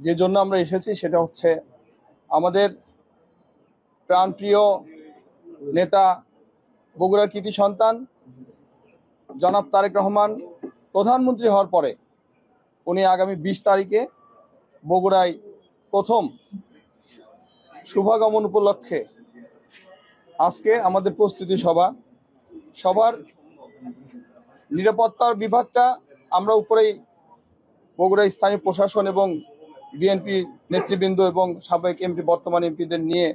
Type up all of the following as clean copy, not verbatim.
যে জন্য আমরা এসেছি সেটা হচ্ছে আমাদের প্রাণপ্রিয় নেতা, বগুড়ার কৃতি সন্তান জনাব তারেক রহমান প্রধানমন্ত্রী হওয়ার পরে উনি আগামী 20 তারিখে বগুড়ায় প্রথম শুভাগমন উপলক্ষে আজকে আমাদের প্রস্তুতি সবার নিরাপত্তার বিভাগটা আমরা উপরেই বগুড়া স্থানীয় প্রশাসন এবং বিএনপি নেতৃবৃন্দ এবং সাবেক এমপি বর্তমান এমপিদের নিয়ে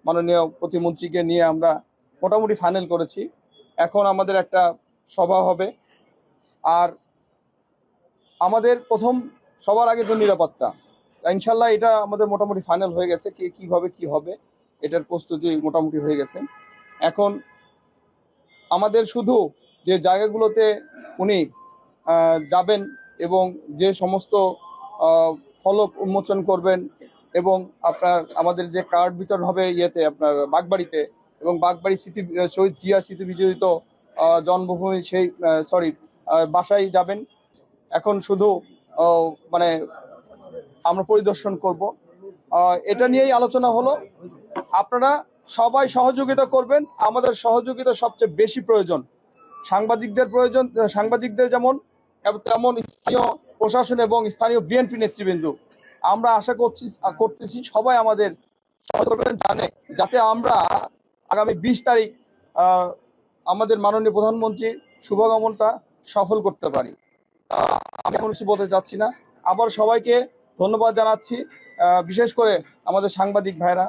মাননীয় প্রতিমন্ত্রীকে নিয়ে আমরা মোটামুটি ফাইনাল করেছি। এখন আমাদের একটা সভা হবে। আর আমাদের প্রথম সবার আগে তো নিরাপত্তা, ইনশাল্লাহ এটা আমাদের মোটামুটি ফাইনাল হয়ে গেছে। কিভাবে কি হবে এটার প্রস্তুতি মোটামুটি হয়ে গেছে। এখন আমাদের শুধু যে জায়গাগুলোতে উনি যাবেন এবং যে সমস্ত ফলক উন্মোচন করবেন এবং আমাদের যে কার্ড বিতরণ হবে আপনার বাগবাড়িতে, এবং বাগবাড়ি শহীদ জিয়া স্মৃতি বিজড়িত জন্মভূমি সেই বাসায় যাবেন। এখন শুধু মানে আমরা পরিদর্শন করব, এটা নিয়েই আলোচনা হলো। আপনারা সবাই সহযোগিতা করবেন। আমাদের সহযোগিতা সবচেয়ে বেশি প্রয়োজন, সাংবাদিকদের যেমন, তেমন স্থানীয় প্রশাসন এবং স্থানীয় বিএনপি নেতৃবৃন্দ। আমরা আশা করতেছি সবাই আমাদের জানে, যাতে আমরা আগামী 20 তারিখ আমাদের মাননীয় প্রধানমন্ত্রীর শুভগমনটা সফল করতে পারি। আমি এখন কিছু বলতে চাচ্ছি না। আবার সবাইকে ধন্যবাদ জানাচ্ছি, বিশেষ করে আমাদের সাংবাদিক ভাইরা।